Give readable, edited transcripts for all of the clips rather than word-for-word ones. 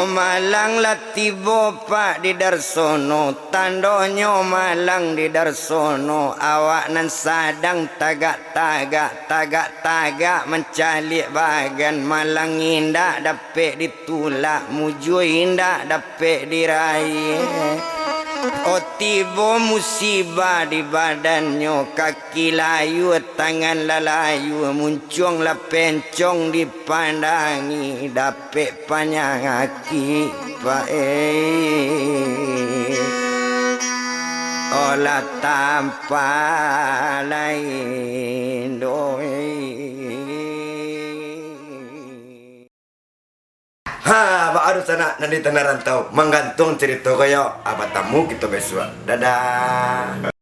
malang latibo pak di darsono, tandonyo malang di darsono, awak nan sadang tagak mencalik bagan, malang indah dapet ditulak, muju indah dapet diraih. Oh tiba musibah di badannya, kaki layu tangan lalayu, muncung lah pencong dipandangi, dapet panjang kaki olah tanpa lain doi. Ha, baru sana nanti tanah rantau menggantung cerita kaya apa tamu kita besok. Dadah.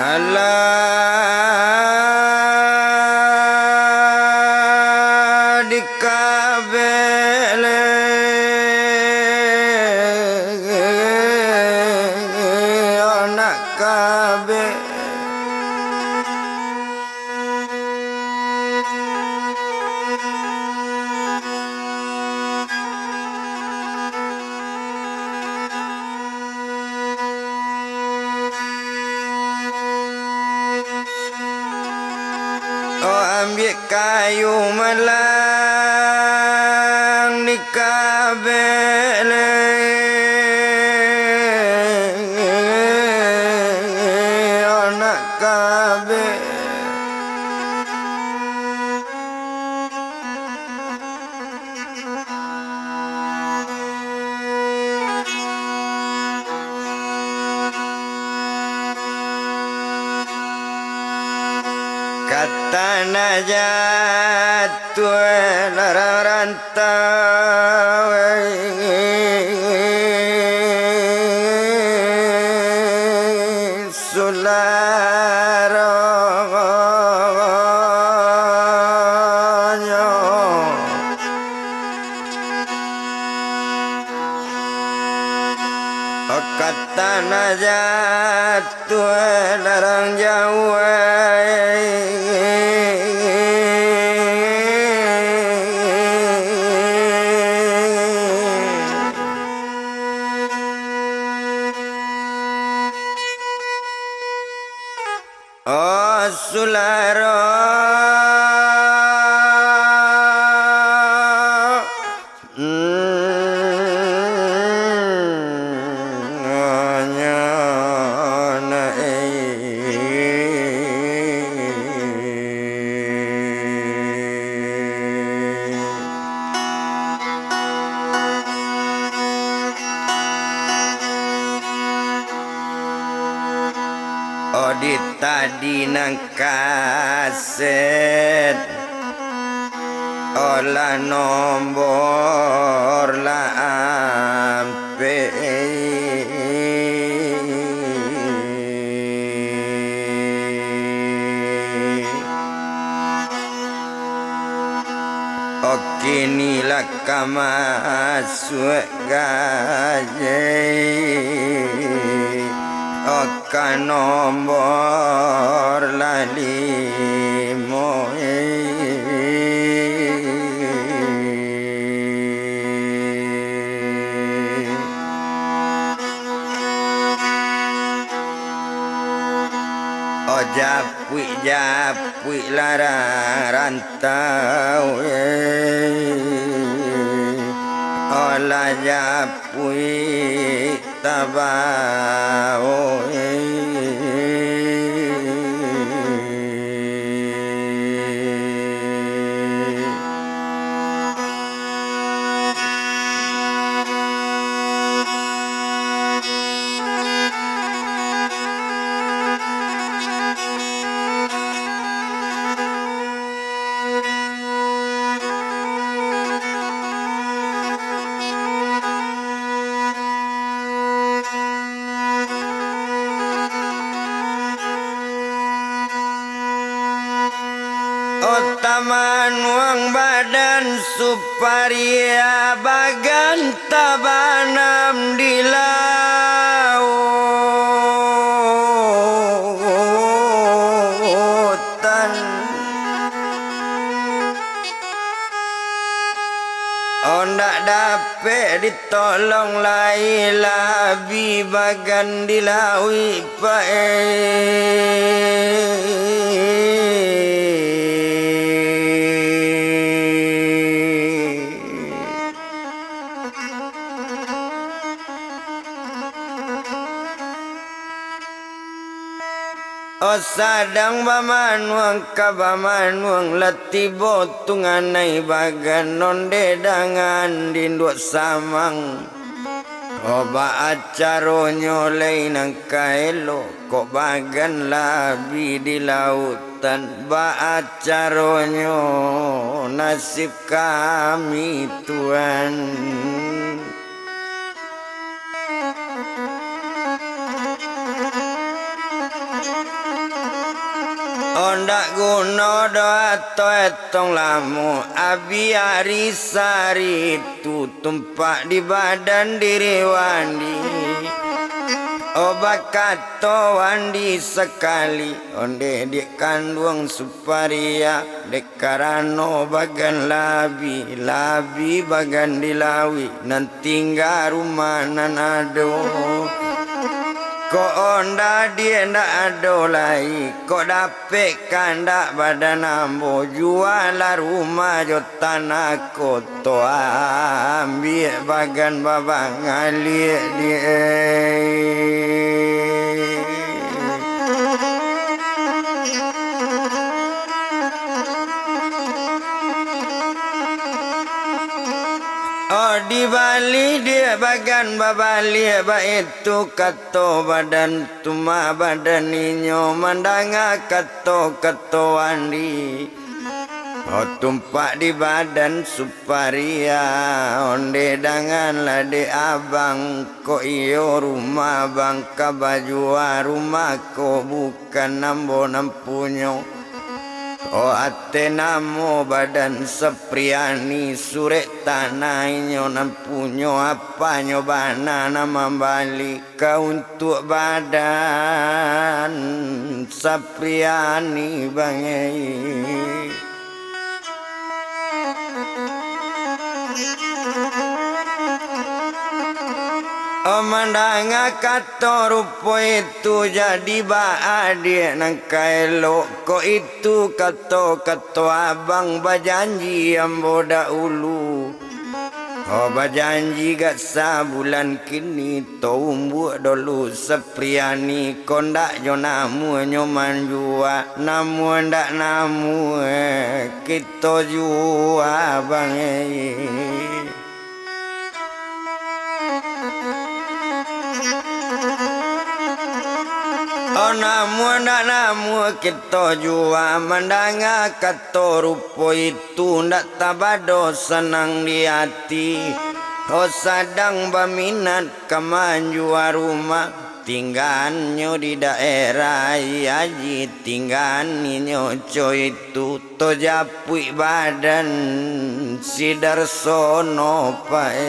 Allah dikabele anak kabe ambil kayu malang dikabele anak kabe kata najatuh larang rantau sularonyo kata najatuh larang jauh oh sularo di tadi nang kaset olah nombor lah ampe kini lah kamasuk gaje akan nombor lalimo oh japui larang rantau olah japui tabao Taman wang badan suparia bagan tabanam di lautan ndak dapat ditolong lai labi bagan di lawi sadang bamanuang kabamanuang latibo tunganay bagan nonde dangan dindut samang ba acaro nyolay ng kaelo ko bagan labi di lautan ba acaro nyo nasib kami Tuhan. Ondak guna doa to etong lamu abi hari sari tu tumpak di badan diri wandi obat kato wandi sekali onde di kandung suparia dekarano bagan labi labi bagan dilawi nan tinggal rumah nan ado ko onda dia ndak ada lai ko dapet kandak badan ambo jual rumah jo tanah koto ambil bagan babang alik dia di Bali dia bagan babali ba itu kato badan tuma badan ninyo mandanga kato andi tumpak di badan suparia onde dangan lade abang ko iyo rumah bang kabajua rumah ko bukan nambo nampunyo ate namo badan sepriani surek tanah inyo nampunyo apa nyobana nama balik kau untuk badan sepriani bangai Mandanga kato rupo itu jadi baadik nang kaelo ko itu kato abang bajanji ambo dahulu bajanji gak sabulan kini tumbuh dulu sepriani kondak jo namu nyoman jua namu ndak namu kita jua bang namu kita jua mandanga kato rupo itu ndak tabado senang di hati sadang baminat kamanjua rumah tingganyo di daerah aji tingganinyo coy itu to japui badan si Darsono pai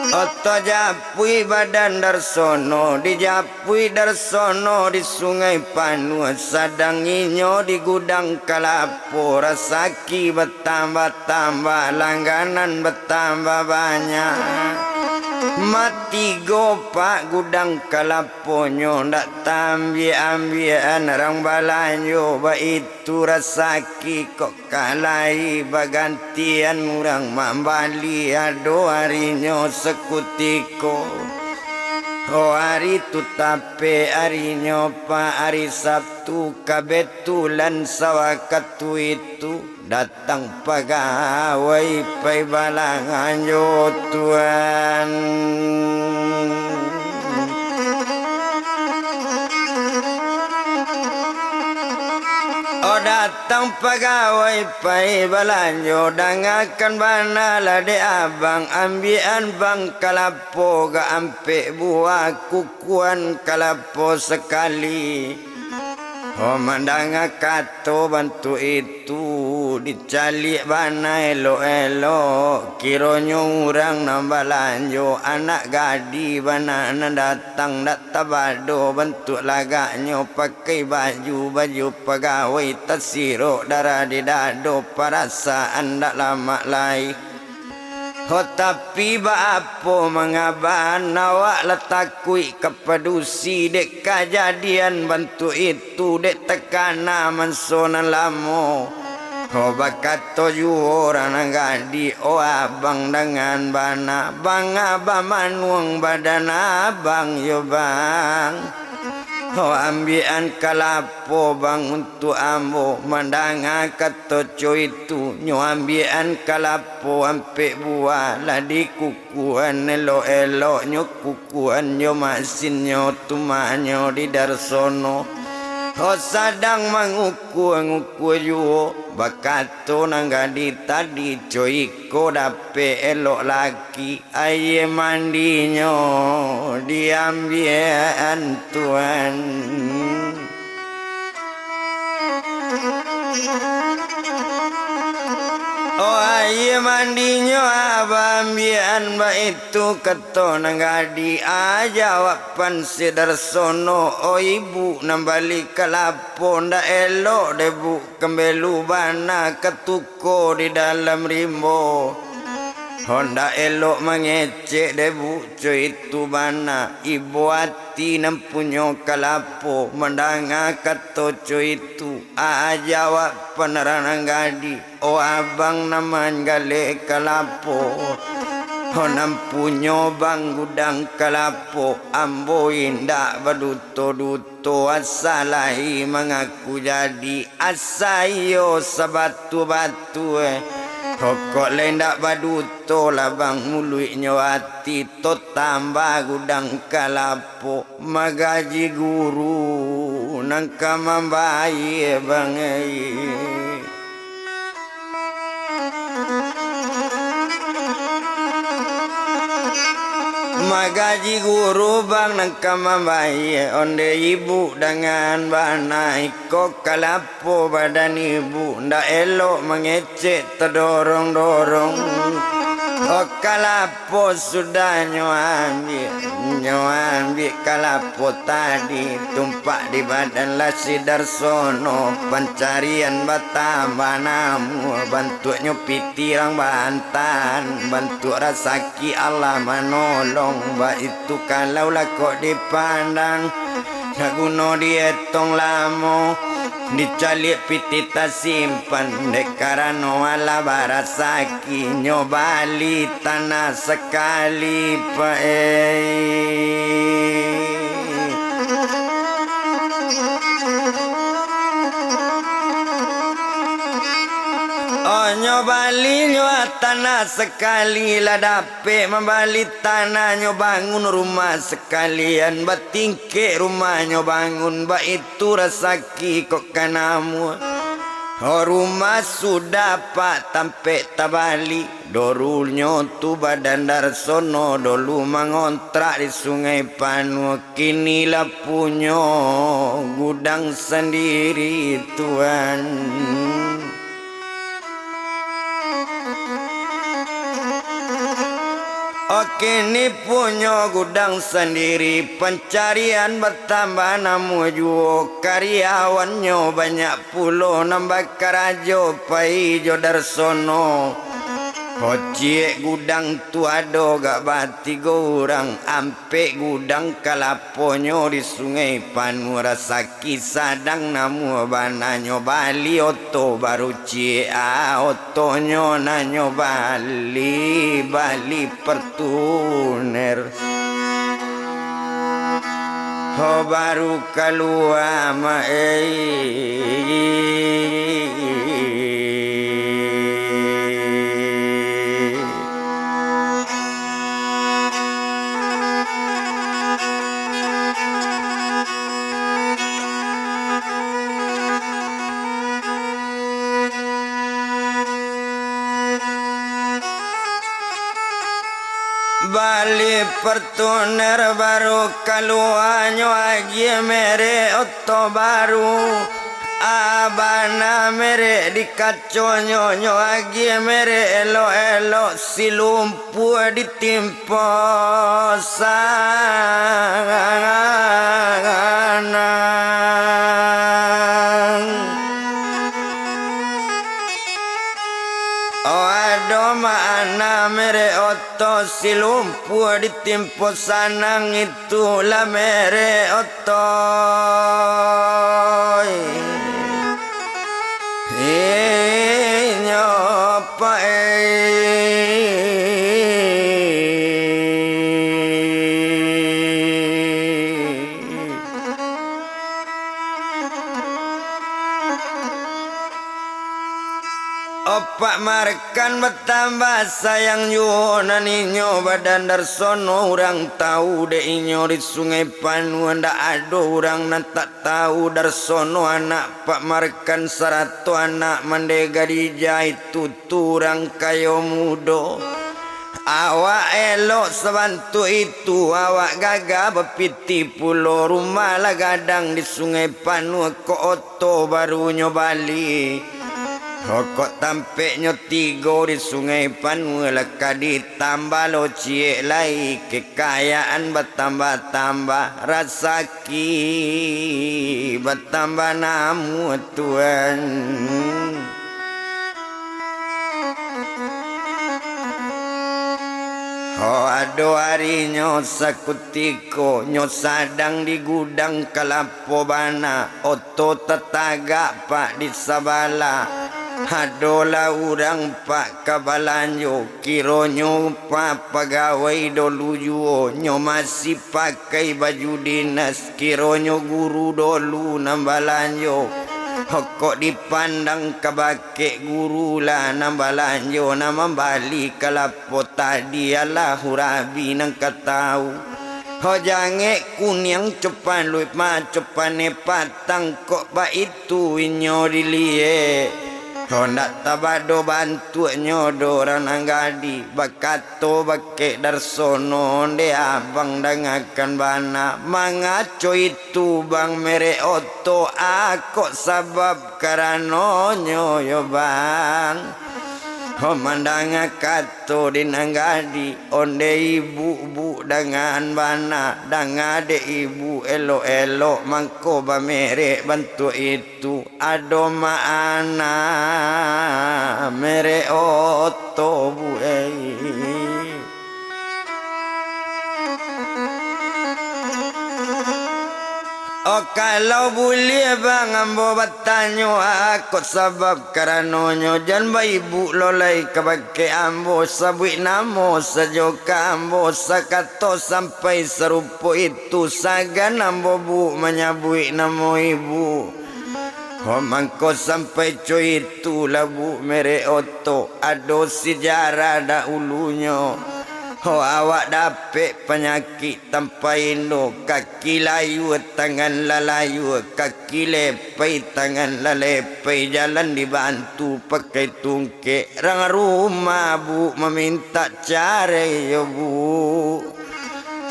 Oto japui badan Darsono dijapui Darsono di sungai Panua sadang inyo di gudang Kalapo rasaki bertambah-tambah langganan bertambah banyak Mati gopak gudang kalaponyo ndak tambi-ambian rang balanyo ba itu rasaki kok kalai bagantian urang mambali ado harinyo sekutiko. Oh hari tu tape harinyo pa hari Sabtu kabetulan sawakatu itu datang pegawai pai balangan yo Tuhan. Oh datang pegawai pai balanjo dangakan bana lade abang ambian bang kalapo ga ampe buah kukuan kalapo sekali. Oh mandanga kato bantu itu dicalik bana elo-elo kironyo urang nambah lanjo anak gadi bana datang dak tabado bentuk lagaknya pakai baju pegawai tasiro darah di dado perasaan dak lama lai. Oh tapi baapo mengaban awak letakui kepedusi dek kejadian bantu itu dek tekana mensonan lamo. Oh bakato ju orang gadi oh abang dengan bana bang abang manuang badan abang yo bang. Oh ambian kalapo bang untuk ambo mandanga katoco itu nyo ambian kalapo ampe buah ladi kukuan elo-elo nyo kukuan nyo masin nyo tumanyo di darsono. Oh sadang menguku yo bakato nanggadi tadi coiko dape elok laki aye mandinyo diambian Tuhan. Oh aye mandinyo abambian ba itu keto nanggadi aja wapan sidarsono. Oh ibu nambali kalapo ndak elok debu kembelu bana ketuko di dalam rimbo. Honda elok mengecek debu cuy itu bana ibu hati nempunyo kalapo mendanga kato cuy itu aja wak peneranang gadi. Oh abang naman gale kalapo oh nampunyo bang gudang kalapo ambo indak baduto-duto asalahi mengaku jadi asayo sabatu-batu Rokok lendak baduto labang muluiknya hati to tambah gudang kalapo magaji guru nangka mambai bangai. Magaji guru bang nangka mambai onde ibu dengan banai kok kalapo badan ibu ndak elok mengecek terdorong-dorong. Oh kalapo sudah nyoambil kalapo tadi tumpak di badan lasi darsono pencarian batambah namu bantu nyupiti rang bantan bantu rasaki Allah menolong ba itu kalau lah kok dipandang naguno dietong lamo dicalik pitita simpan dekarano ala barasaki nyobali tanah sekali Oh nyobali tanah sekali lah dape membali tanah nyo bangun rumah sekalian batingke rumah nyo bangun ba itu rasaki kok kanamu. Oh rumah sudah pak tampe tabali dorulnyo tu badan darsono dulu mengontrak di Sungai Panu kinilah punyo gudang sendiri Tuhan. Oke ni punya gudang sendiri pencarian bertambah namu juo karyawannya banyak pulo nambah karajo pai jo darsono. Hocie gudang tu ado gak bati gorang ampe gudang kalaponyo di sungai Panura saki sadang namu bananyo Bali oto baru cie otonyo nanyo Bali pertuner ho baru keluar ma Bali pertuner baru kaluanyo agi mere oto baru abana mere di kaconyo nyo agi mere elo silumpu ditimpo sanganang ado mana mere oto silumpu ditimpo sanang itulah mere oto nyopa Opak markan bertambah sayang yuna ninyo badan darsono orang tahu de inyo di sungai Panua ndak ada orang nan tak tahu darsono anak pak markan sarato anak mendega dijahit tutu orang kayo mudo awak elok sebantu itu awak gagah berpiti pulau rumah lah gadang di sungai Panua ko oto barunya Bali Hokok tampeknya tiga di sungai Panua leka ditambah lo cie lai kekayaan bertambah-tambah rasaki bertambah namu Tuhan ado harinya sakutiko nyo sadang di gudang kalapo bana oto tetaga pak di sabala adola urang pak kabalanyo kironyo pak pegawai dolu juo nyo masih pakai baju dinas kironyo guru dolu nambalanyo kok dipandang kabake guru lah nambalanyo nama Bali kalapo tadi ala hurabi nang katau ho jange kunyang cepan luip ma cepane patang kok ba itu inyo dilie ho ndak tabado bantu nyodo ranang gadi bakato bake darsono de abang dangakan bana mangaco itu bang mere oto akok sabab karano nyoyo bang ho mandanga kato dinanggadi onde ibu dengan bana dangade ibu elo mangko ba mere bantu itu ado maana mere oto bu Oh kalau boleh bang ambo bertanyo aku sebab karanonyo jan ba ibu lolai kabake ambo sabui namo sajoka ambo sakato sampai serupo itu sagan ambo bu menyabui namo ibu oh mangko sampai coy itu labu mere oto ado sejarah dahulunya oh awak dapet penyakit tanpa indo kaki layu tangan lalayu kaki lepai tangan lalepai jalan dibantu pakai tungkek rang rumah bu meminta cari yo bu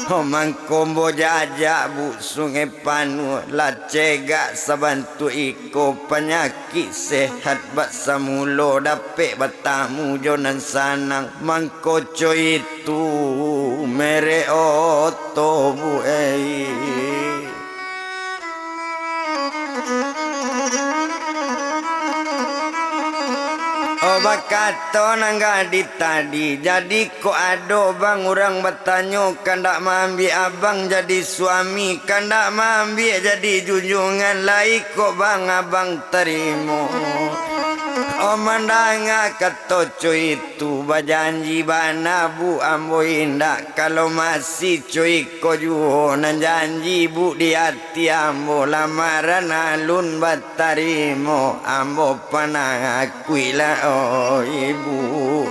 oh mangkombo jajak bu sungai Panua lah cegak sabantu iko penyakit sehat bak samulo dapet batamu jonan sanang mangkoco itu mere oto bu Oh Bakato nangga ditadi jadi kok ado bang orang bertanya kandak mambi abang jadi suami kandak mambi jadi junjungan lai kok bang abang terima. Mandanga katoco itu bajanji bana bu ambo indak kalau masih cuy ko juhonan janji bu di hati ambo lamaran alun batarimo ambo panang akuila oh ibu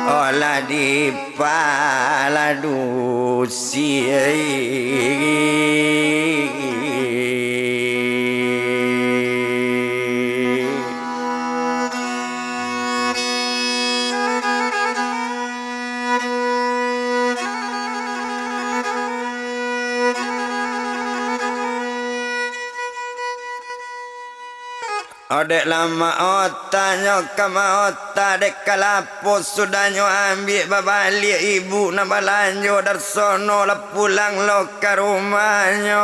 olah di paladusi Odek lama otanya kama ota dek kalapo sudah nyo ambil babalik ibu na balanjo darsono la pulang lo ke rumahnya.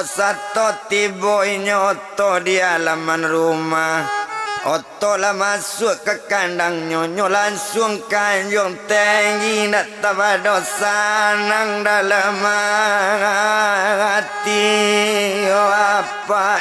Sato tibo inyo oto di halaman rumah. Oto lah masuk ke kandang nyonyo langsung kanjong tinggi nak tabado sanang dalam hati oh apa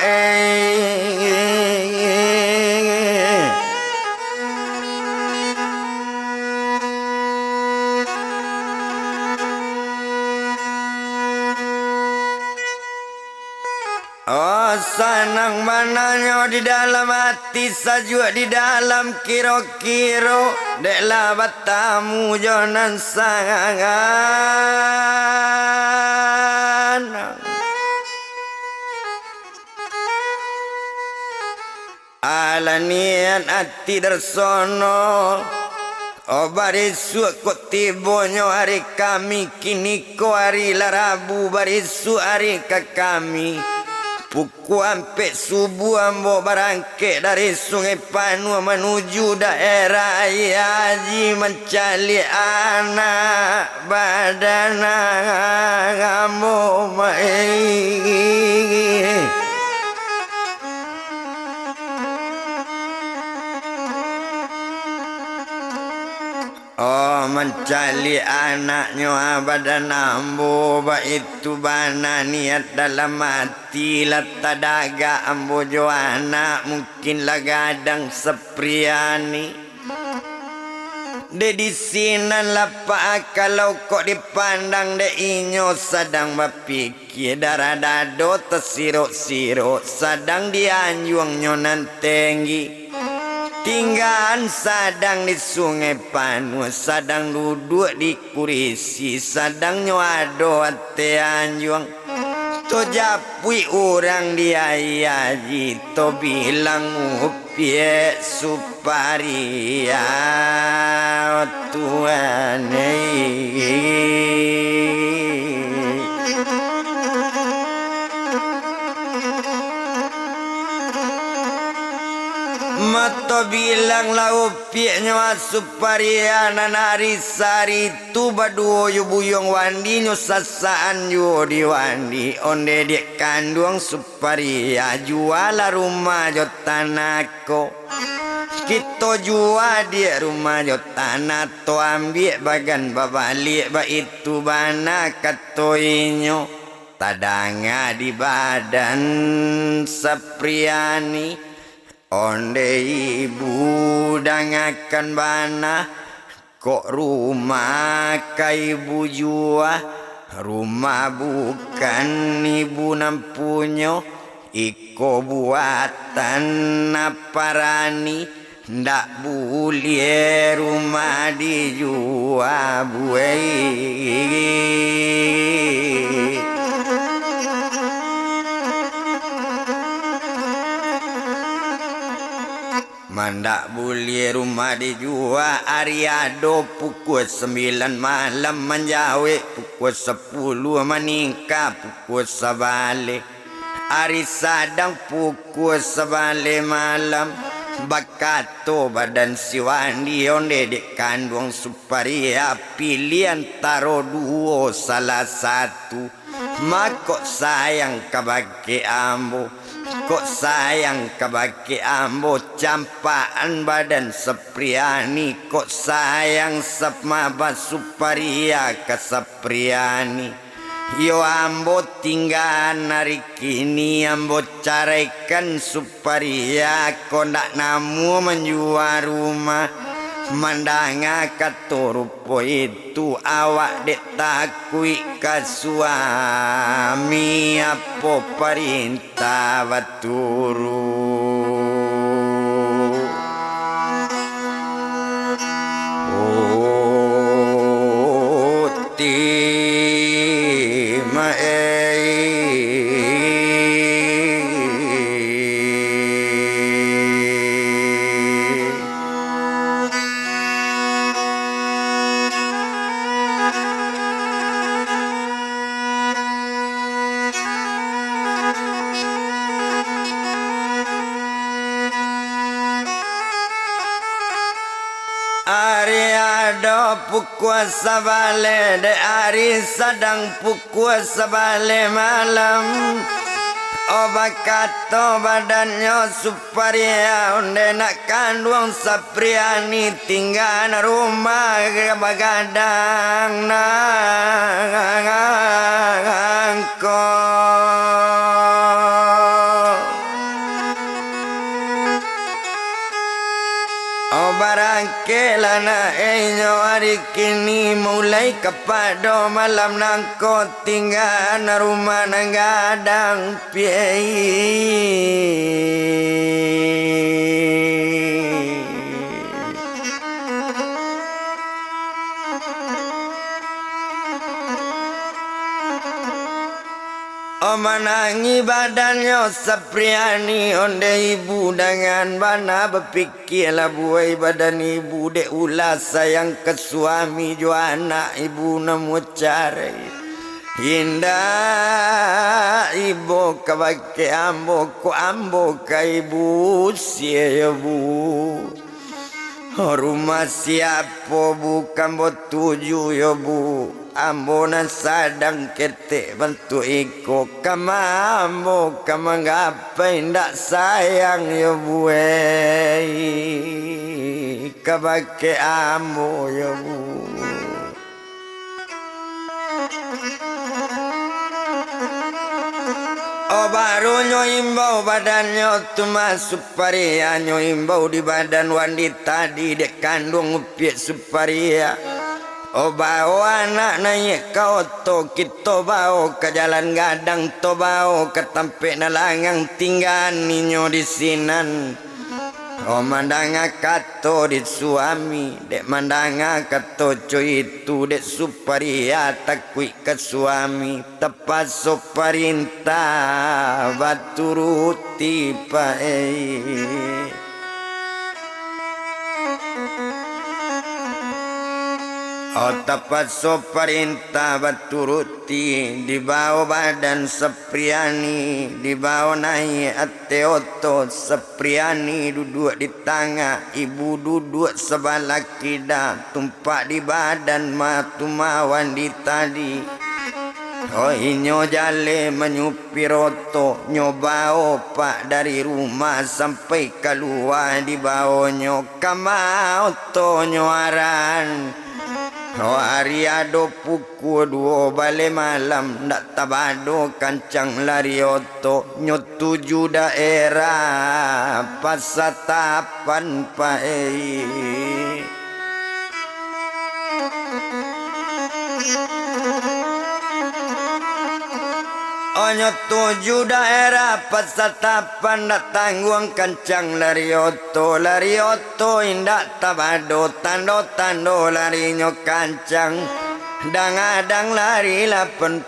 sanang mananya di dalam hati sajua di dalam kiro-kiro deklah batamu jonan sangan ala nian hati darsono barisuk kok tibonyo hari kami kini ko hari larabu barisuk hari ke kami. Pukul sampai subuh ambo barangkit dari Sungai Panua menuju daerah Haji mencari anak badan ambo mencari anaknya badan ambo itu bana niat dalam hati lata daga ambo jo anak mungkin lah gadang sepriani de di sinan lapa kalau kok dipandang de inyo sadang bapikir darah dado tersirok-sirok sadang dianjuang nyonan tinggi tinggalan sadang di Sungai Panua sadang duduk di kurisi sadang nyuado ate anjuang to japui orang dia Haji to bilang upie suparia Tuhan Mato bilang lau pieknya suparia nanari sari tu baduo yu buyong wandi nyo sasaan yu di wandi onde dek kanduang suparia juala rumah jo tanako kita jual dia rumah jo tanah to ambil bagan babalik ba itu bana katoinyo tadanga di badan Sapriani onde ibu dangakan bana kok rumah kai ibu jua rumah bukan ibu nampunyo iko buatan naparani ndak boleh rumah dijual buai mandak boleh rumah dijual ariado pukul 9 malam menjawe pukul 10 meningkat pukul 11 hari sadang pukul 11 malam bakato badan siwandi onde dek kandung suparia pilihan taro duo salah satu makok sayang kabake ambo Kok sayang kabake ambo campaan badan Sepriani. Kok sayang sepmaba Suparia ke Sepriani. Yo ambo tinggal hari kini ambo carekan Suparia. Kok ndak namu menjual rumah. Mandanga katorupo itu awak dek takui ka suami apa perintah baturu. Oh tima Ari ada pukuasa bale de ari sadang pukuasa bale malam. Oba kato badannya Suparia onde nak kandung Sepriani tinggal rumah bagadang nangko. Barangkala na enyo hari kini mulai kepada malam nangko tinggal na rumah nanggadang piai. Menangi badannya Sepriani onde ibu dengan bana berpikirlah buai badan ibu dek ulas sayang ke suami jo anak ibu nemu cari indah ibu kabake ambo ko ambo ka ibu sia bu rumah siapa bukan tuju ya bu. Ambona sadang ketek bantu iko kama ambo kama ngapain ndak sayang ya buai kabake ambo ya bu. Oh baru nyoimbau badannya tuma Suparia nyoimbau di badan wanita di dek kandung upiak Suparia. Oh bawa anak naik ke oto kita bawa ke jalan gadang to bawa ke tempat nalangang tinggal ninyo di sinan. Oh mandanga kato di suami dek mandanga kato cuy itu dek Suparia takui ke suami tepat so perintah baturuti pae. Oh tepat so perintah baturuti dibawa badan Sepriani dibawa naik ate oto Sepriani duduk di tengah ibu duduk sebelah kida tumpak di badan matumawan di tadi. Oh inyo jale menyupi roto nyoba opak dari rumah sampai keluar dibawa nyo kama oto nyoaran. Oh hari ado pukul 2 balik malam ndak tabado kancang lari oto nyotuju daerah pasatapan pae. Onyo tuju daerah pasatapan ndak tangguang kancang lari oto indak tabado tando lari nyo kancang dang lari 80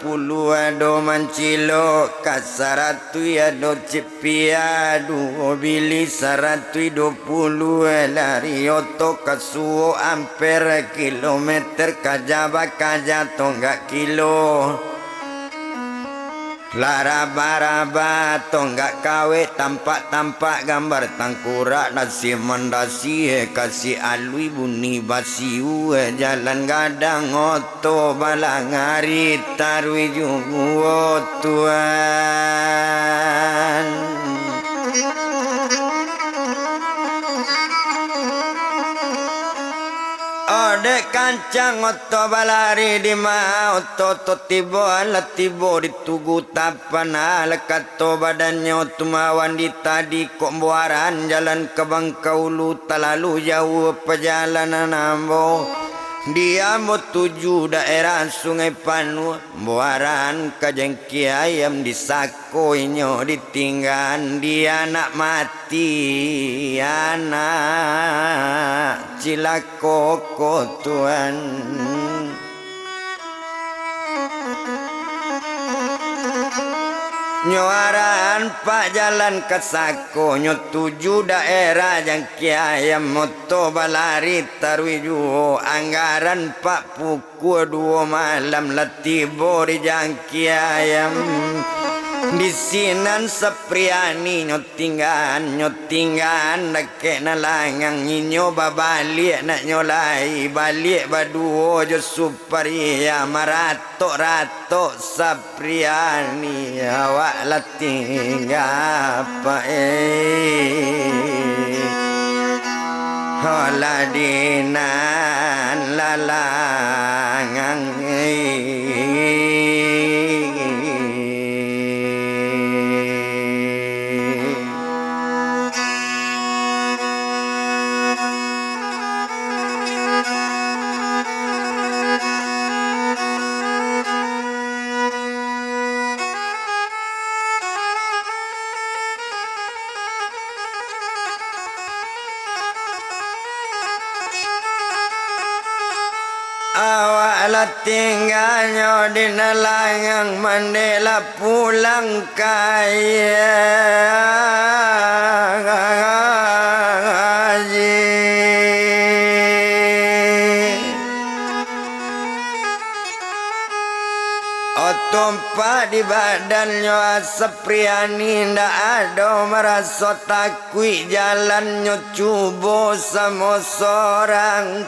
ado mancilo kasaratu ado cepia duo bili 120 lari oto kasuo ampere kilometer kajaba kajato enggak kilo. Laraba-raba tonggak kawe tampak gambar tangkurak nasi mendasi kasih alui bunyi basiu jalan gadang oto balang hari tarwi jungu tuan. cang oto balari di ma oto tibo ala tibo ditugu tapana lekato badannya tumawan di tadi kok buaran jalan ke Bangkaulu talalu jauh perjalanan ambo dia mau tuju daerah Sungai Panua buaran kajengki ayam di sakoinyo ditinggal dia nak mati anak cilako Tuhan nyoaran pak jalan ke sako nyo tuju daerah jangki ayam moto balari tarwiju anggaran pak pukul 2 malam latibo di jangki ayam di sinan Sepriani nyotinggan dake nalangang inyo babalik nak nyolai balik baduo jo suparia marato Sepriani awak latingga apa holadinan lalangang awak tinggalnya di nalangang mandela pulang kaya Otompa di badannya Sepriani ndak ada merasa takui jalannya cubo sama seorang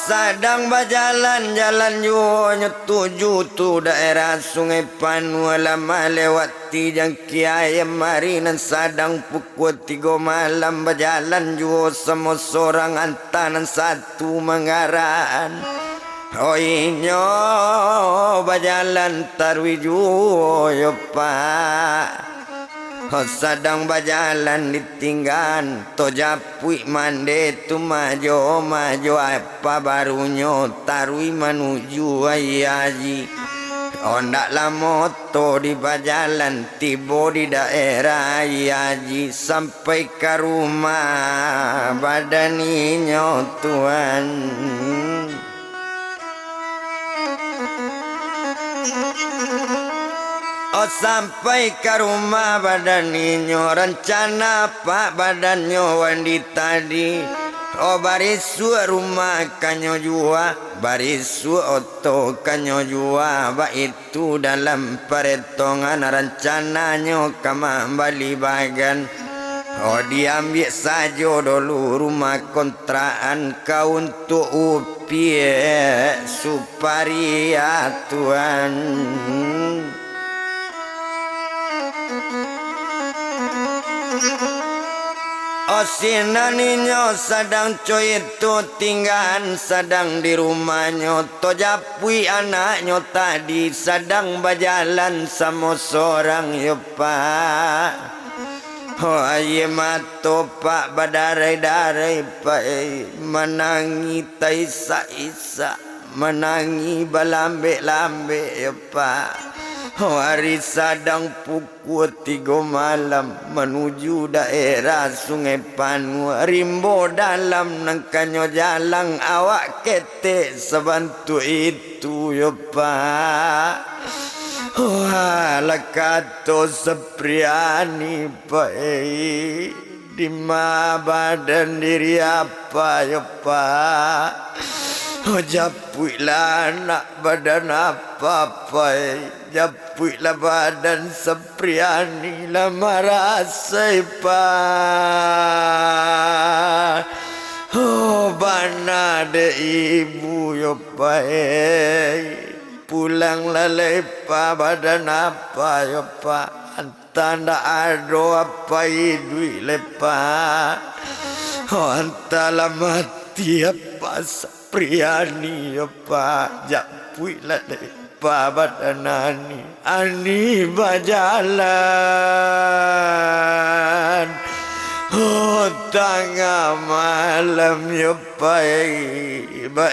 sedang berjalan-jalan juanya tuju tu daerah Sungai Panua lama lewati jangki ayam marinan sadang pukul 3 malam berjalan juo sama seorang antanan satu mengaran oinyo berjalan tarwiju yo pak sedang berjalan ditinggal to japui mande tu majo apa barunya tarui menuju ayaji ondak lama to di berjalan tiba di daerah ayaji sampai ke rumah badaninya Tuhan sampai ke rumah badannya rencana pak badannya wandi tadi barisu rumah kanyo jua barisu oto kanyo jua ba itu dalam perhitungan rencananya kembali bagan diambil saja dulu rumah kontrakan kau untuk upie suparia Tuhan Sinaninyo sedang coy itu tinggal sedang di rumahnya to japui anaknya tadi sedang berjalan sama seorang yo pak aye mato pak badarai-darai pak menangi taisa-isa menangi balambe-lambe yo pak hari sadang pukul 3 malam menuju daerah Sungai Panua rimbo dalam nangkanyo jalan awak kete sebantu itu yo pak lakato Sepriani pak di ma badan diri apa yo pak japuilah anak badan apa japuilah badan Sepriani lah marasai pak bana de ibu yo pai pulang lalepa badan apa ya pak tanda ado apa idui lepa antala mati apa Sapriani ya pak japui lalepa badan ani bajalan tengah malam ya pai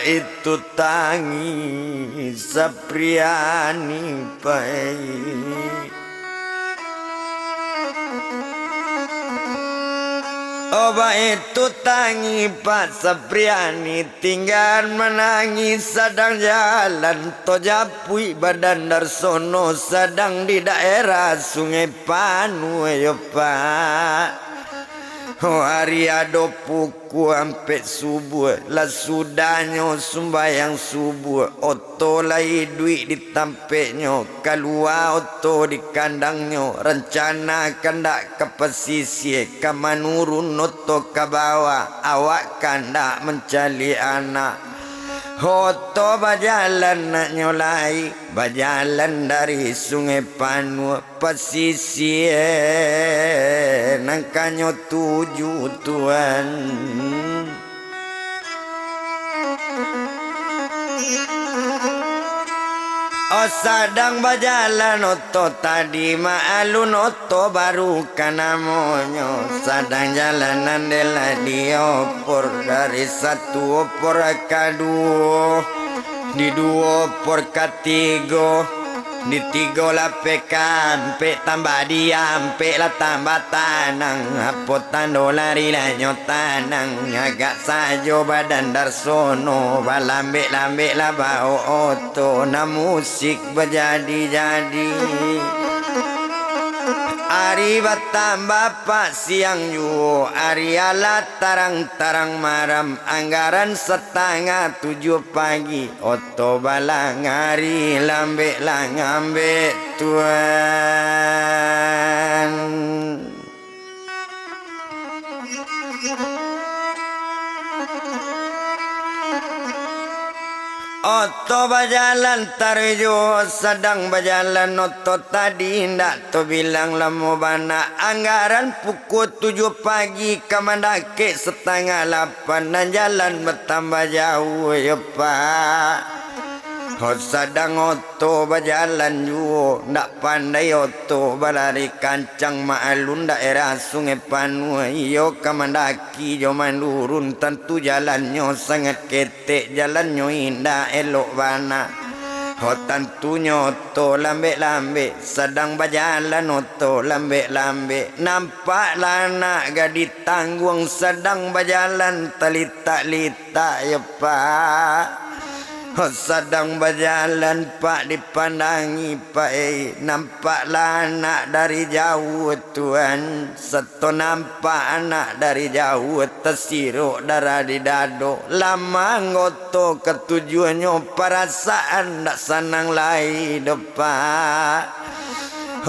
itu tangi Sapriani pai itu tangi Pak Sapriani tinggal menangis sedang jalan Tojapui Badan Darsono sedang di daerah Sungai Panu ya Pak hari ado puku sampai subuh lah sudahnya sembayang subuh oto lai duit di tampeknya keluar oto di kandangnya rencana kandak ke pesisir ke manurun oto ke bawah awak kandak mencari anak oto berjalan nak nyolai berjalan dari Sungai Panu pesisir nangkanyo tuju tuan sedang berjalan oto tadi maalun oto baru kanamonyo sedang jalanan dela diopor dari satu opor ke dua di dua opor ke tiga di tiga lah pekan pe tambah diampe lah tambah tanang apa tando lari lah nyotanang agak sajo Badan Darsono balambe-lambe lah bau oto na musik berjadi-jadi Ari bertambah pak siang yu Ari alat tarang-tarang maram Anggaran 6:30 pagi Oto balang ari lambe lang ambe tuan Oto berjalan tarjo sedang berjalan oto tadi ndak to bilang lemu bana anggaran pukul 7 pagi kemandake 7:30 dan jalan bertambah jauh ya pak sedang oto berjalan juga ndak pandai oto berlari kancang maalun daerah Sungai Panu iyo kemandaki jo mandurun tentu jalannya sangat ketek jalannya indah elok bana tentunya oto lambe-lambe sedang berjalan oto lambe-lambe nampak anak gadis tanggung sedang berjalan telita-lita ya pak sedang berjalan pak dipandangi pak nampaklah anak dari jauh tuan seto nampak anak dari jauh tersiruk darah di dado lama ngoto ketujuannya perasaan tak senang lain depan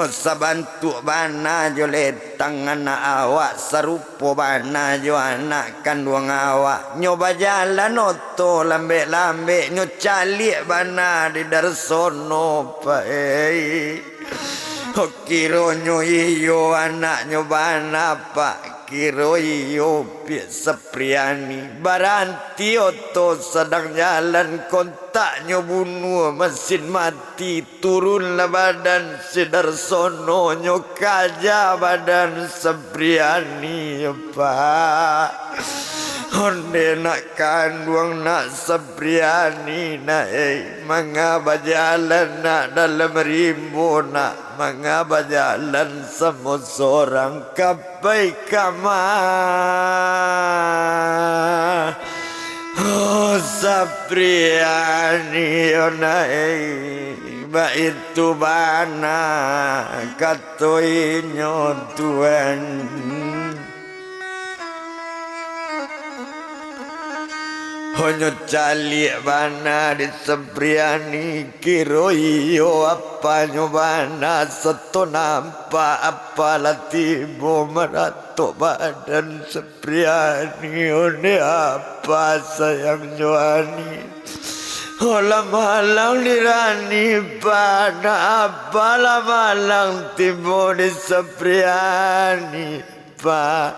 sabantu bana jo letang anak awak serupo bana jo anak kandung awak nyoba jalan oto lambe-lambe nyo calik bana di Darsono pak kiro nyo iyo anak nyo bana pak kiro iyo Pik Sapriani baranti oto sedang jalan kontaknya bunuh mesin mati turunlah badan si Darsono nyo kaja badan Sapriani ya pak onde nak kandung nak Sapriani nak mengapa jalan nak dalam rimbo nak mengapa jalan semua seorang kapai kamar Sapriani ba itu bana katoinyo tuan Honyo calik bana di Sapriani kiro iyo apa nyobana seto nampak apa latibo meratok badan Sapriani one apa sayang Joani Malang dirani pada apalah malang timbul di Sepriani pa.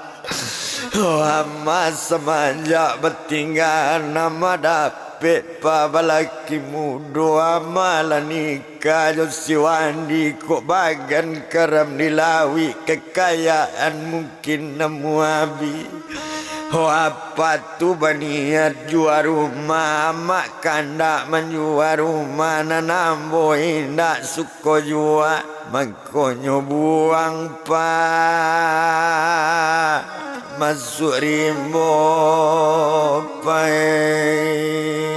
Amat semenjak bertinggal nama dapet pa balaki muda amalan nikah jo siwandi kok bagan keram dilawi kekayaan mungkin nemu abi. Apa tu baniat jual rumah mak kandak menjual rumah nanam boy nak suko jual makonyo buang pa masuk rimbo pai.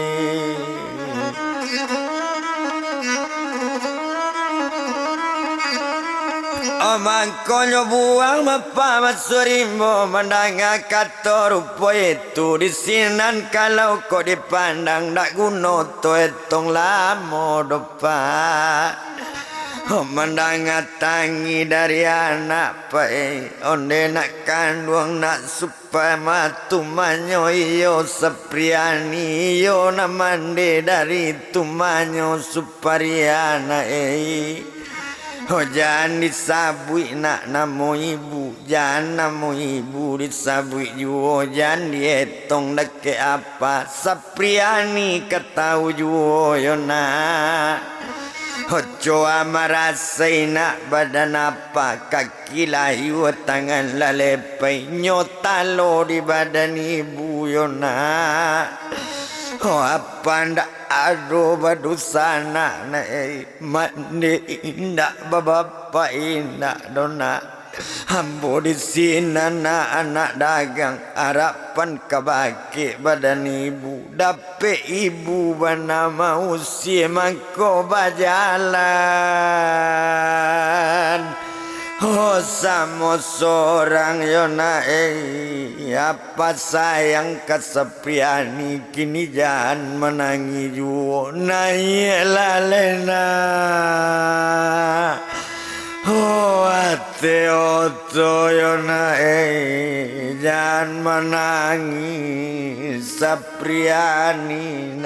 Mangkonyo buang mapa masurimbo mandanga kata rupa itu di sinan kalau kau dipandang nak guna to etong lama dopa. Mandanga tangi dari anak pai onde nak kandung nak supaya matu manyo iyo Sepriani iyo namande dari tumanyo supariana jangan disabui nak namo ibu, jangan namo ibu disabui juo, jangan dietong dake apa Sepriani ketau juo yo nak. Hoco amarasai nak badan apa kaki layu tangan lalepai nyota lo di badan ibu yo nak. Apa ndak aduh badusa nak mandi indak bapak indak dona ambo di sini anak dagang harapan kabaki badan ibu dape ibu bernama usia mangko bajalan. Sama seorang yona apa sayang kesepian kini jangan menangi juo naik lalena. Ate oto yona jangan menangi Sepriani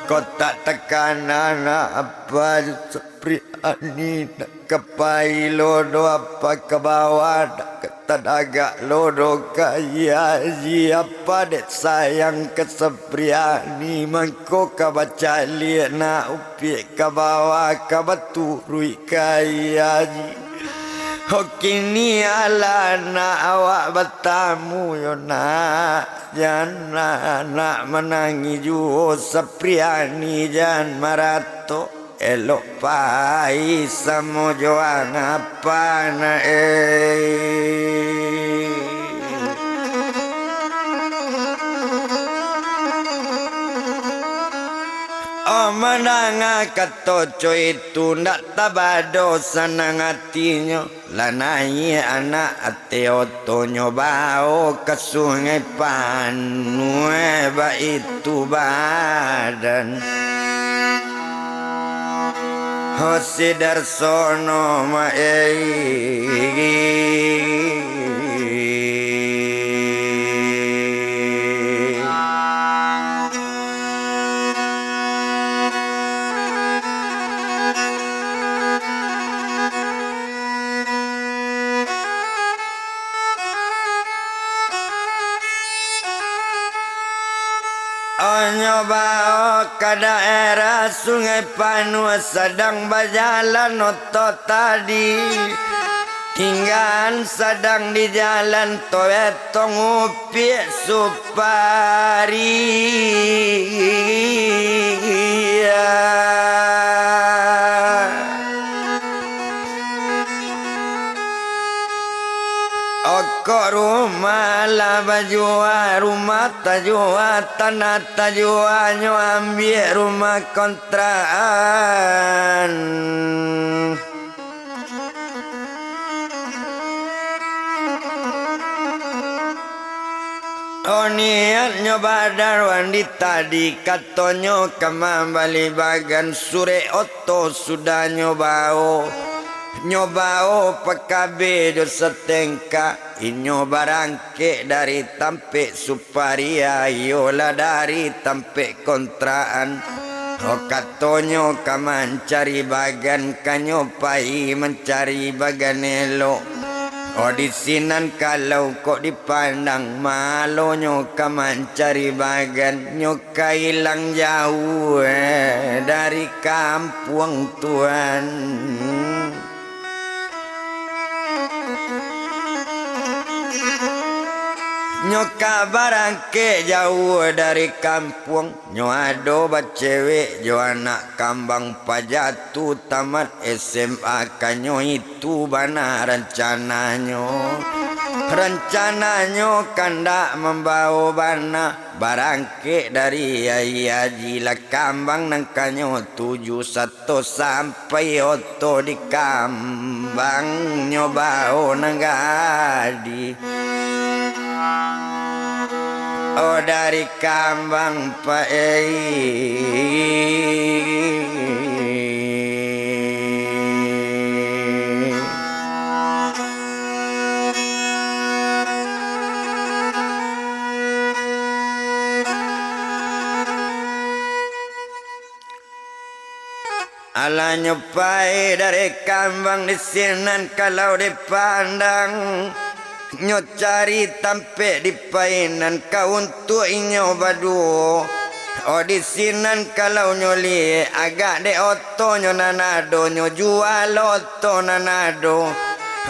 kau tak tekanan apa Sepriani nak kepai lodo apa ke bawah nak ketadaga lodo kaya apa dek sayang ke Sepriani mangko ka baca liat nak upi ke bawah ke baturui kaya kini ala nak awak bertamu yo nak. Jangan nak menangi juo Sepriani jangan marato elok pai samo joang apa na menanga katoco itu ndak tabado senang hatinya lanai anak ate otonyo bau ke sungai Panue ba itu badan Hosi Darsono ma nyoba ke daerah Sungai Panue sedang berjalan otot tadi tinggal sedang di jalan toetong upi supari Kok rumah lah bajua rumah tajua tanah tajua nyo ambil rumah kontrakan niatnya badar wandi tadi katonyo kembali bagan sure oto sudah nyobao Nyobao pekabe jo setengka inyo barangke dari tampe suparia yola dari tampe kontraan rokatonyo kaman cari bagan kanyo pai mencari bagan elok odisinan kalau kok dipandang malonyo kaman cari bagan nyoka hilang jauh dari kampung tuan. Nyoka barangke jauh dari kampung nyo ado bacewek jo anak kambang pajatu tamat SMA kanyo itu bana rencananyo kandak membawa bana barangke dari Haji lah kambang nang kanyo 71 sampai oto di kambang nyo bau nang gadi. Oh dari kambang Pak Ala nyopai dari kambang di sinan kalau dipandang nyo cari tampe di painan kau untuk inyo badu oh di sinan kalau nyo li agak de oto nyo nanado nyo jual oto nanado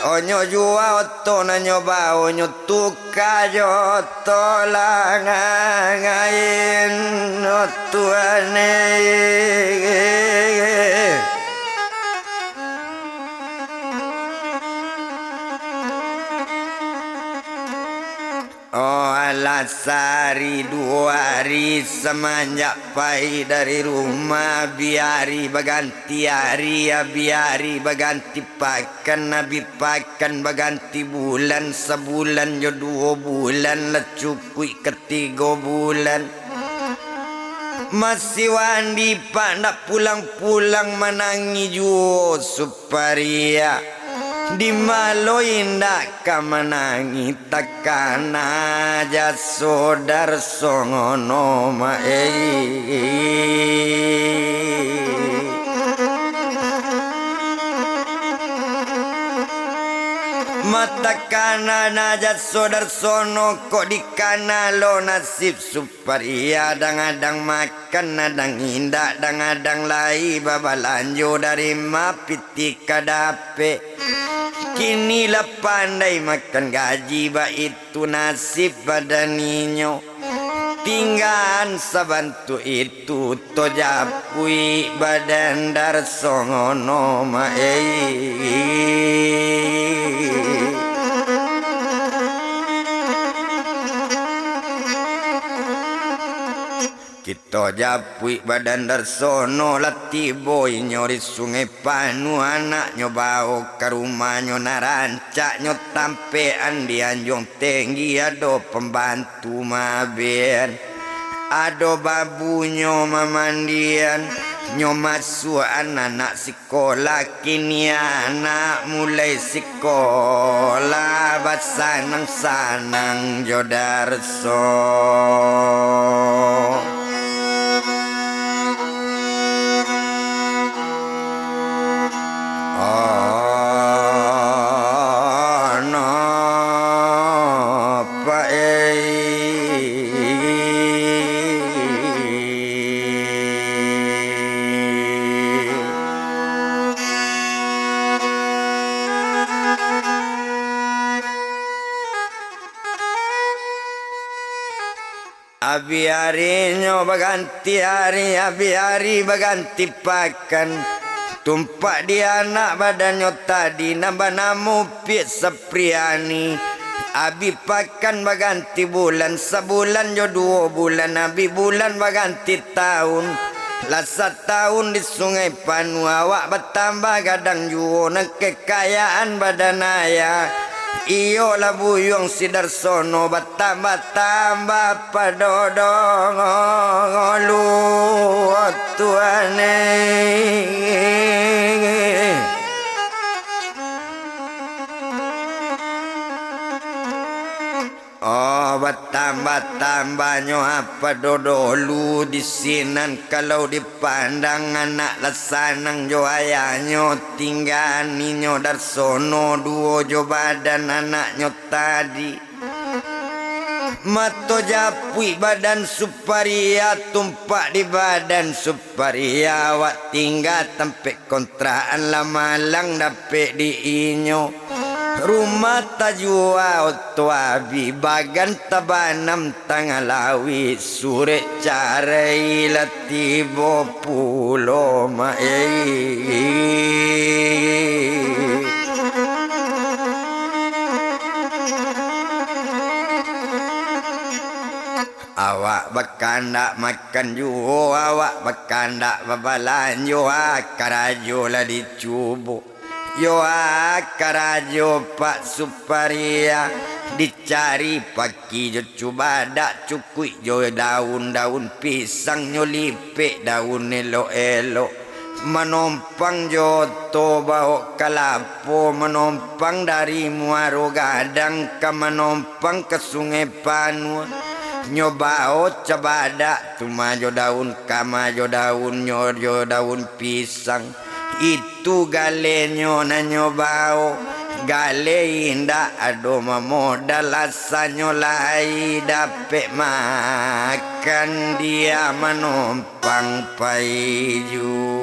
oh nyo jual oto na nyo bau nyo tuka jo oto langangain otuane. Oh alasari 2 hari semenjak pai dari rumah biari baganti hari ya biari baganti pakan nabi pakan baganti bulan sebulan jo 2 bulan lah cukui 3 bulan masih wandi pak nak pulang-pulang menangi juo suparia di malo indak kamanangi takkan aja sodar songono mata kanan aja sodar sono kok di kanalo nasib suparia adang-adang makan adang indak adang-adang lai babalanjo dari mapiti kadape. Kini lah pandai makan gaji ba itu nasib badaninyo tinggal sabantu itu to japui badan dar songono kita japui badan darsono lati boy nyori sungai panu anak nyobao ke rumah nyo narancak nyo tampean di anjong tinggi ado pembantu maben ado babu nyo mamandian nyo masuk anak sekolah kini anak mulai sekolah basanang-sanang jodarso. Abi hari nyo baganti hari, abi hari baganti pakan. Tumpak di anak badannya tadi nambah namu pik sepriani. Abi pakan baganti bulan, sebulan jo 2 bulan. Abi bulan baganti tahun. Lasa tahun di sungai Panu awak bertambah gadang juo nang kekayaan badan ayah. Iyo lah buyong si Darsono bertambah-tambah padodong lu tuane. Bertambah-tambahnya apa dodolu di sinan. Kalau dipandang anak lesanang jo ayahnya tinggal ninyo Darsono duo jo badan anaknya tadi. Mato japui badan Suparia tumpak di badan Suparia. Wak tinggal tempe kontraan lama lang dapet di inyo. Rumah tajua otwabi bagan tabanam tangalawi sure carai latibo pulo awak bakanda makan juo awak bakanda babalan yo karajo lah dicubo. Yo karajo Pak Suparia dicari pagi jo cubadak cukui jo daun-daun pisang nyo lipik daun elo-elo menompang jo to bawa kalapo menompang dari Muaro Gadang ke menompang ke Sungai Panua nyobao cabadak cuma jo daun kama jo daun nyo daun pisang. Itu galenyo na nyobao gale indah ado modal asanyo lai dapet makan dia menompang paiju.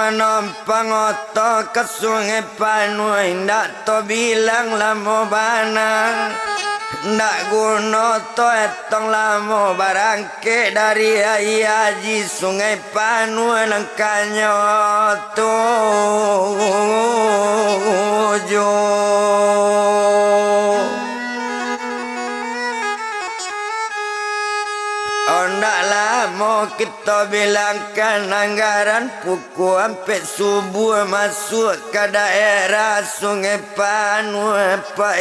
Menompang oto ke Sungai Panua ndak to bilang lamo bana ndak guno to etong lamo barangke dari Haji Sungai Panua lengkanyo tujo. Ndak lama kita bilangkan anggaran pukul sampai subuh masuk ke daerah Sungai Panua Pak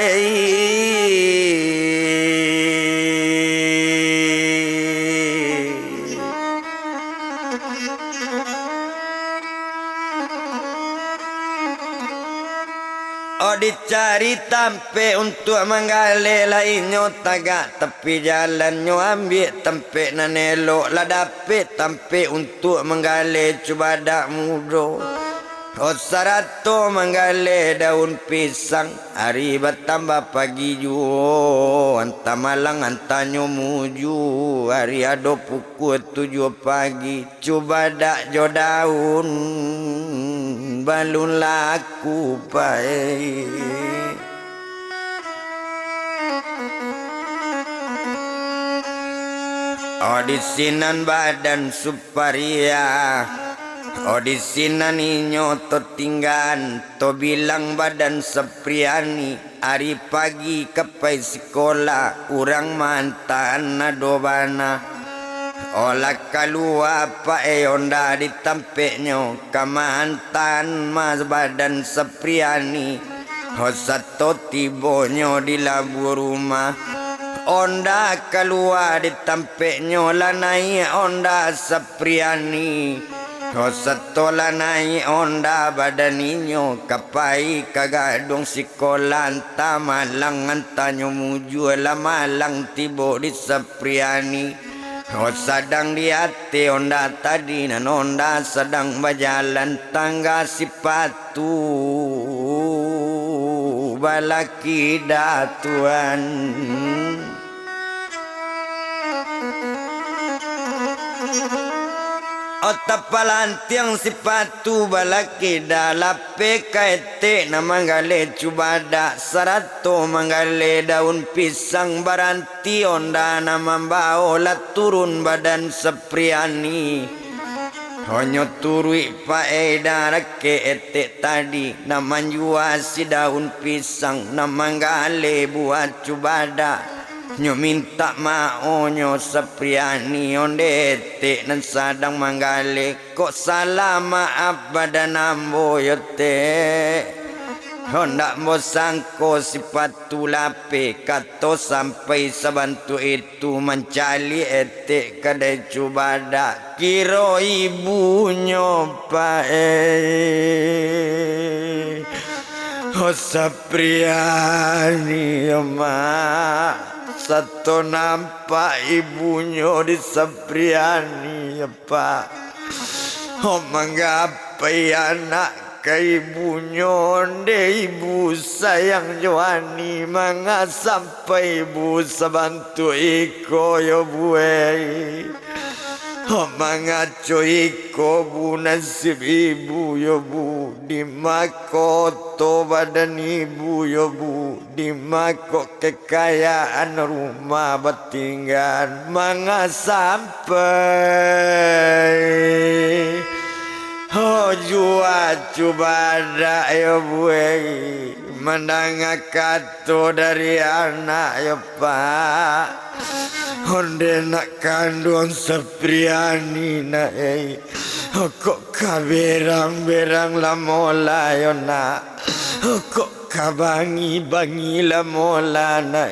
dicari tempe untuk menggali lainnya tagak tepi jalannya ambil tempe nanelo lah dapet tempe untuk menggali cubadak mudo. Sarato menggali daun pisang hari bertambah pagi juo anta malang antanyo muju hari ado pukul 7 pagi cubadak jo daun balun laku pae. Di sinan badan Suparia di sinan inyo to tinggan to bilang badan Sepriani hari pagi kepai sekolah urang mantan nadobana olah kalua pa onda ditampeknya kamantan mas badan Sepriani hosato tibonyo di labu rumah onda kalua ditampeknya lanai onda Sepriani hosato lanai onda badaninyo kapai kagadong sikolan tamalang antanyo muju lamalang tibo di Sepriani. Sedang di hati onda tadi nan onda sedang berjalan tangga sipatu balaki datuan. Otapalantiang sipatu balaki dalape kaete na manggale cubada sarato manggale daun pisang baranti onda na mambao la turun badan Sepriani Honyo turui paeda rake etek tadi naman jua si daun pisang naman gale buat cubada nyo minta maonyo Sepriani onde etek nan sadang manggale kok salah maaf badan ambo yote Hondak mo sangko sifat tulape kato sampai sabantu itu mencali etek kadai cubada kiro ibunyo pae oh Sepriani ma satu nampak ibunyo di Sepriani pak oh menggapai anak ibunya onde ibu sayang Joani manga sampai ibu sabantu iko yo buai manga iko bu nasib ibu yo bu di makoto badan ibu yo bu di mako kekayaan rumah bertinggal manga sampai oh jua cubada ya buai mendengar kata dari anak ya pak onde nak kandung Sepriani nak kok kaberang-berang la mola ya nak kok kabangi-bangi la mola nak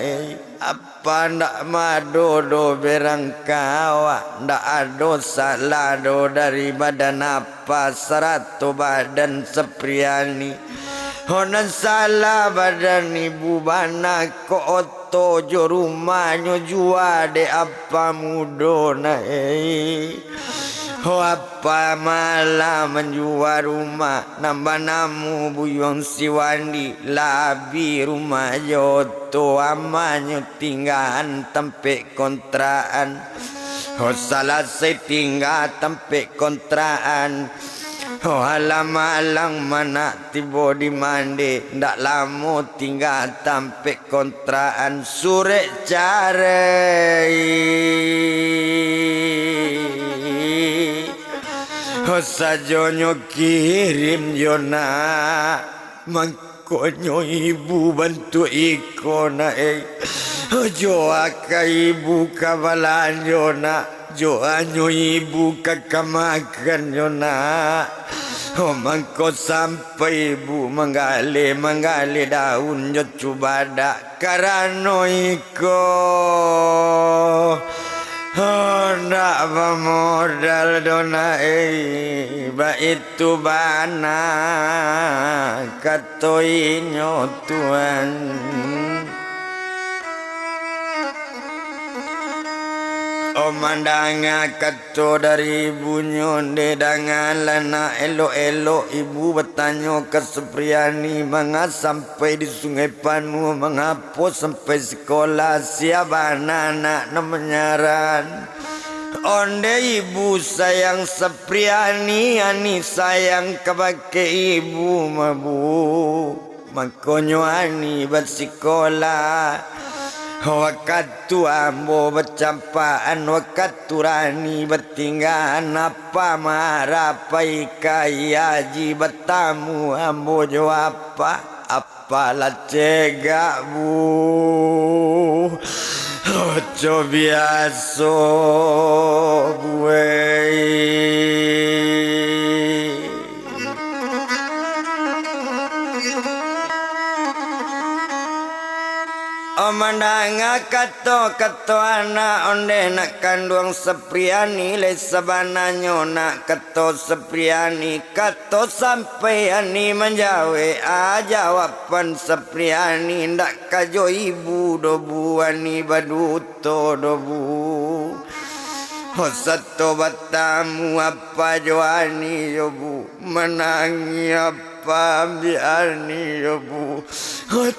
apa ndak madodo berang kawa ndak ado salado dari badan apa serato badan Sepriani honan salah badan ibu bana ko oto jo rumahnya jua de apa mudo na apa malah menjual rumah nambah namu buyong siwandi labi rumah joto amanyo tinggalan tempe kontraan salah tinggal tempe kontraan alam-alang mana tiba di mandi ndak lama tinggal tempe kontraan sore cari sajonyo kirim Yona mangkonyo ibu bantu ikona joa ka ibu kabalan Yona joanyo ibu kakamakan Yona mangko sampai ibu manggali daun yo cubada karano iko ndak modal dona ba itu bana katoinyo Tuhan mandanga kato dari ibunya dedangan lana elo-elo ibu bertanya ke Sepriani manga sampai di Sungai Panu mengapa sampai sekolah siapa anak menyaran onde ibu sayang Sepriani ani sayang kebake ibu mabu makonyo ani bersekolah waktu ambo bercampaan waktu rani bertinggal apa marapai kaya ji bertamu ambo jo apalah cegak bu ojo biasa buai mandanga kato anak onde nak kandung Sepriani le sabananyo nak kato Sepriani kato sampai ani menjawe jawapan Sepriani ndak kajo ibu dobu ani baduto dobu satu batamu apa joani yobu menangi apa biarni yobu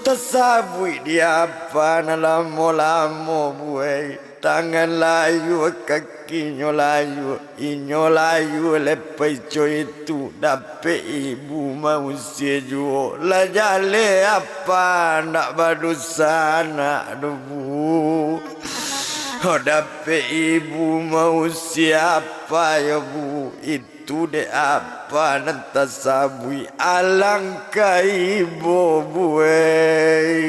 tasabui dia apa nalamo buai tangan layu kakinya layu inyo layu lepai coy itu dape ibu manusia juo lajale apa nak badusa nak debu Dapat ibu mau siapa ya bu? Itu dek apa nanti sabui alangkah ibu buai.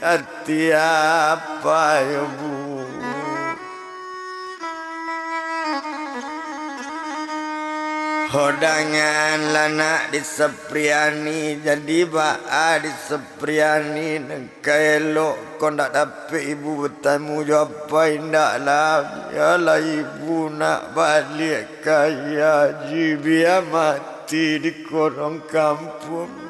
Hati apa ya bu? Hodangan lana di Sepriani jadi baa di Sepriani nengkaelo kondak dapet ibu bertamu jawab indak lah ya lah ibu nak balik kaya jibia mati di korong kampung.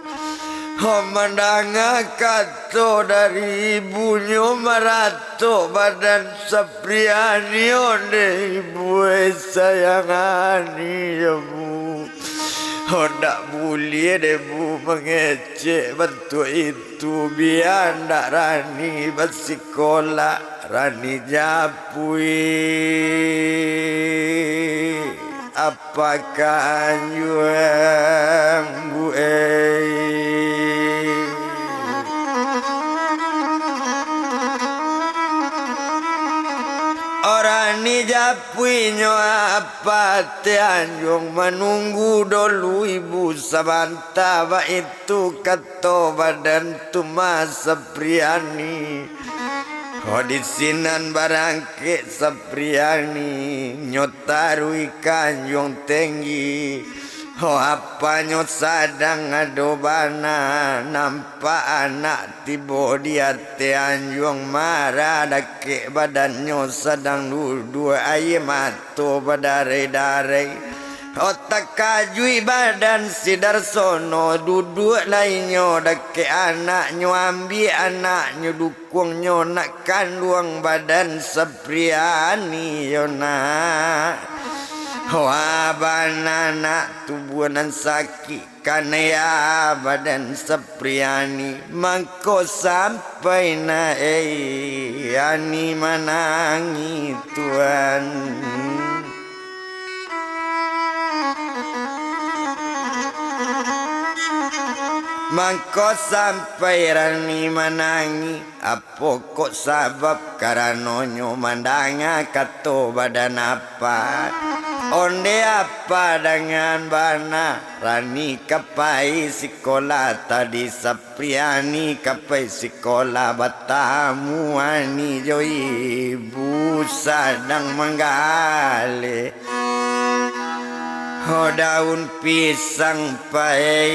Mandanga kato dari ibunya marato badan Sepriani onde ibu sayangani ya bu. Ndak boleh deh bu mengecek bentuk itu biar ndak rani bersekolah rani japui. Apakah yang bu orang ni japuinyo apa tianjung menunggu dulu ibu sabanta ba itu kato badan tuma Sepriani. Di sinan barangke Sepriani nyotarui kanjong tinggi. Apa nyot sadang adobana nampak anak tiba dia tianjung marah dake badannya sedang duduk air mata berdare-dare. Otak kajui badan si Darsono duduk lainnya dake anaknya ambil anaknya dukungnya nak kandung badan Sepriani yona. Wah banana tubuhan sakit karena ya badan Sepriani mangko sampai na ani manangi Tuhan. Mangko sampai rani manangi apa kok sabab karanonyo mandanga kato badan apa onde apa dengan bana rani kapai sekolah tadi Sepriani kapai sekolah batamu ani jo ibu sadang menggale. Daun pisang pai